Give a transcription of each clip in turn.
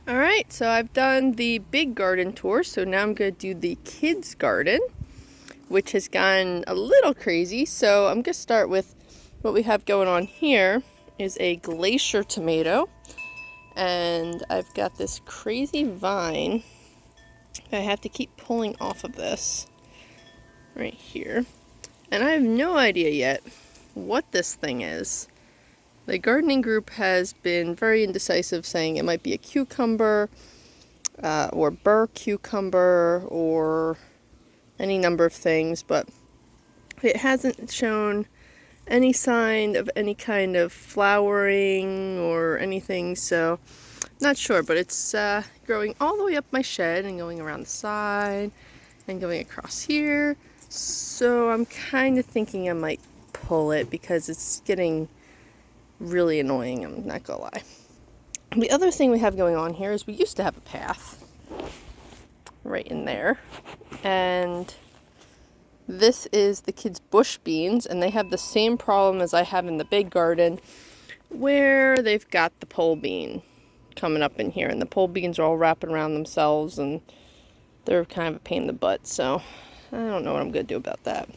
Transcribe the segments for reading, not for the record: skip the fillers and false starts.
Alright, so I've done the big garden tour, so now I'm going to do the kids' garden, which has gone a little crazy. So I'm going to start with what we have going on here is a glacier tomato, and I've got this crazy vine I have to keep pulling off of this right here, and I have no idea yet what this thing is. The gardening group has been very indecisive, saying it might be a cucumber or burr cucumber or any number of things, but it hasn't shown any sign of any kind of flowering or anything, so not sure. But it's growing all the way up my shed and going around the side and going across here, so I'm kind of thinking I might pull it because it's getting really annoying, I'm not gonna lie. The other thing we have going on here is we used to have a path right in there, and this is the kids' bush beans, and they have the same problem as I have in the big garden, where they've got the pole bean coming up in here, and the pole beans are all wrapping around themselves, and they're kind of a pain in the butt, so I don't know what I'm gonna do about that.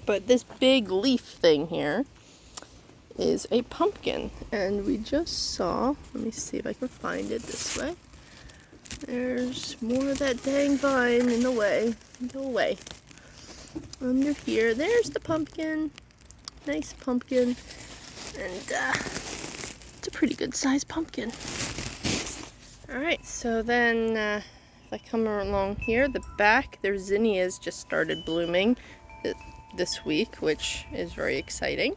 But this big leaf thing here is a pumpkin, and we just saw, let me see if I can find it this way. There's more of that dang vine in the way. Go away. Under here, there's the pumpkin. Nice pumpkin, and it's a pretty good sized pumpkin. Alright, so then if I come along here, the back, their zinnias just started blooming this week, which is very exciting.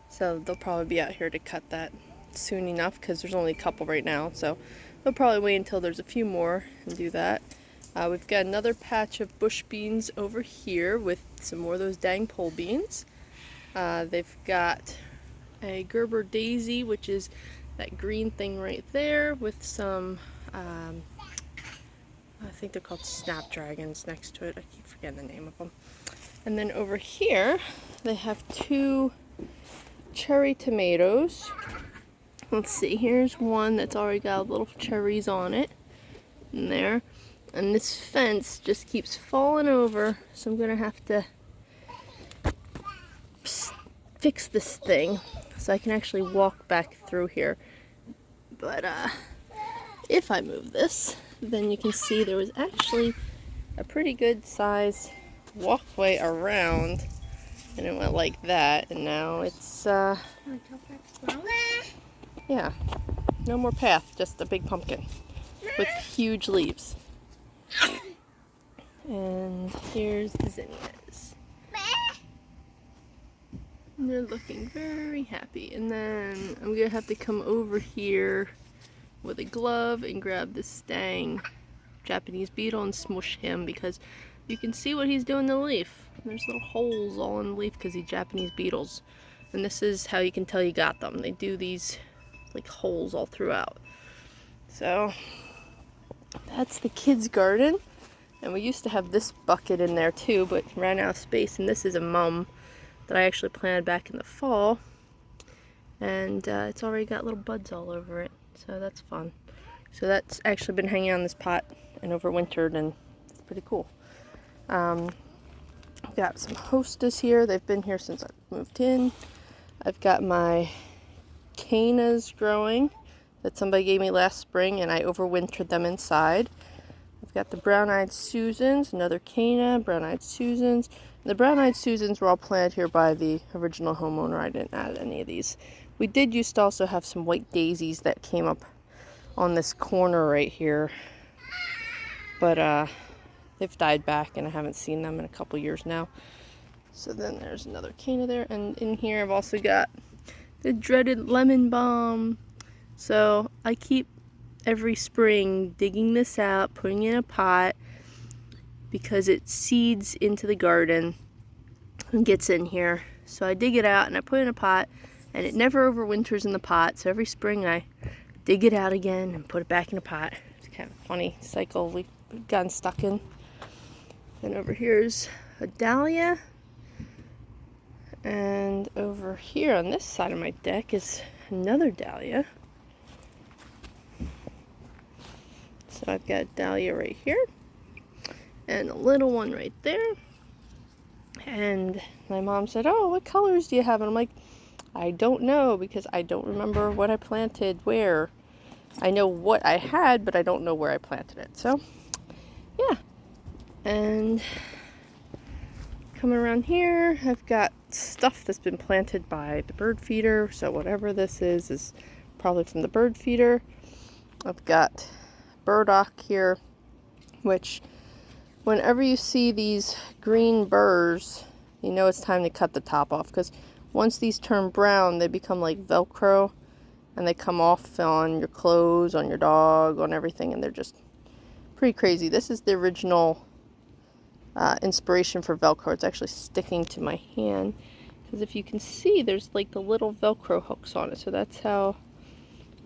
So they'll probably be out here to cut that soon enough, because there's only a couple right now. So they'll probably wait until there's a few more and do that. We've got another patch of bush beans over here with some more of those dang pole beans. They've got a Gerber daisy, which is that green thing right there, with some, I think they're called snapdragons next to it. I keep forgetting the name of them. And then over here, they have two cherry tomatoes. Let's see, here's one that's already got little cherries on it in there, and this fence just keeps falling over, so I'm gonna have to fix this thing so I can actually walk back through here. But if I move this, then you can see there was actually a pretty good size walkway around, and it went like that, and now it's yeah, no more path, just a big pumpkin with huge leaves. And here's the zinnias, and they're looking very happy. And then I'm gonna have to come over here with a glove and grab this dang Japanese beetle and smush him, because you can see what he's doing to the leaf. There's little holes all in the leaf because he's Japanese beetles. And this is how you can tell you got them. They do these like holes all throughout. So that's the kids' garden. And we used to have this bucket in there too, but ran out of space. And this is a mum that I actually planted back in the fall. And it's already got little buds all over it. So that's fun. So that's actually been hanging on this pot and overwintered, and it's pretty cool. I've got some hostas here. They've been here since I moved in. I've got my cannas growing that somebody gave me last spring, and I overwintered them inside. I've got the brown-eyed Susans, another canna, brown-eyed Susans. And the brown-eyed Susans were all planted here by the original homeowner. I didn't add any of these. We did used to also have some white daisies that came up on this corner right here, but they've died back, and I haven't seen them in a couple years now. So then there's another canna there, and in here I've also got the dreaded lemon balm. So I keep every spring digging this out, putting it in a pot, because it seeds into the garden and gets in here. So I dig it out and I put it in a pot, and it never overwinters in the pot. So every spring I dig it out again and put it back in a pot. It's kind of a funny cycle we've gotten stuck in. And over here's a dahlia, and over here on this side of my deck is another dahlia. So I've got a dahlia right here and a little one right there. And my mom said, "Oh, what colors do you have?" And I'm like, I don't know, because I don't remember what I planted where. I know what I had, but I don't know where I planted it. So, yeah. And coming around here, I've got stuff that's been planted by the bird feeder. So whatever this is probably from the bird feeder. I've got burdock here, which whenever you see these green burrs, you know it's time to cut the top off, because once these turn brown, they become like Velcro, and they come off on your clothes, on your dog, on everything, and they're just pretty crazy. This is the original inspiration for Velcro. It's actually sticking to my hand, because if you can see, there's like the little Velcro hooks on it. So that's how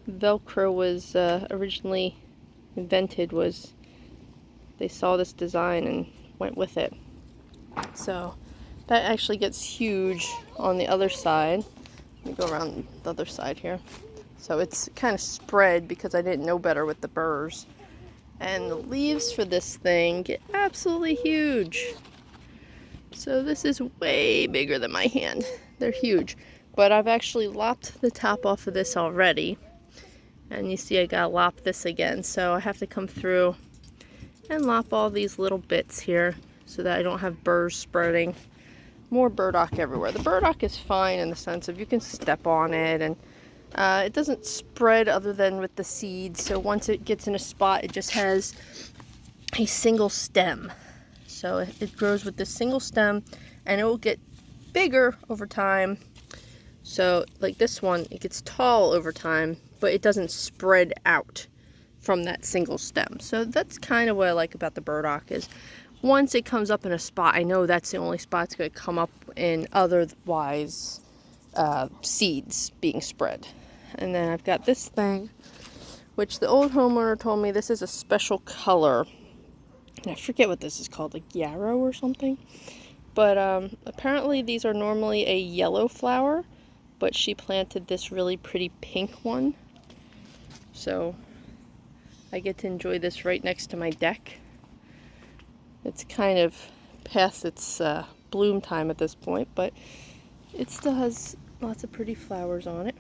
Velcro was originally invented, was they saw this design and went with it. So that actually gets huge on the other side. Let me go around the other side here. So it's kind of spread because I didn't know better with the burrs. And the leaves for this thing get absolutely huge. So this is way bigger than my hand. They're huge. But I've actually lopped the top off of this already. And you see I gotta lop this again. So I have to come through and lop all these little bits here so that I don't have burrs spreading. More burdock everywhere. The burdock is fine in the sense of you can step on it, and it doesn't spread other than with the seeds. So once it gets in a spot, it just has a single stem. So it grows with this single stem, and it will get bigger over time. So like this one, it gets tall over time, but it doesn't spread out from that single stem. So that's kind of what I like about the burdock, is once it comes up in a spot, I know that's the only spot it's going to come up in, otherwise seeds being spread. And then I've got this thing, which the old homeowner told me this is a special color. And I forget what this is called, like yarrow or something. But apparently these are normally a yellow flower, but she planted this really pretty pink one. So I get to enjoy this right next to my deck. It's kind of past its bloom time at this point, but it still has lots of pretty flowers on it.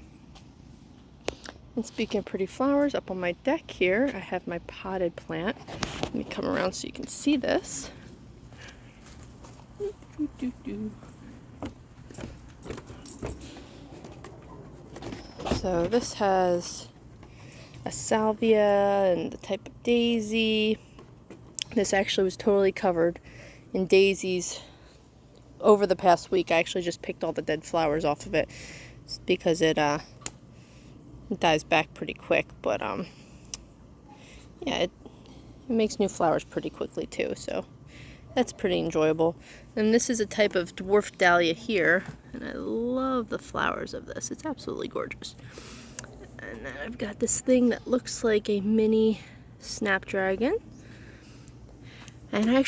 And speaking of pretty flowers, up on my deck here, I have my potted plant. Let me come around so you can see this. So this has a salvia and the type of daisy. This actually was totally covered in daisies over the past week. I actually just picked all the dead flowers off of it because it dies back pretty quick. But yeah, it makes new flowers pretty quickly too. So that's pretty enjoyable. And this is a type of dwarf dahlia here, and I love the flowers of this. It's absolutely gorgeous. And then I've got this thing that looks like a mini snapdragon. And I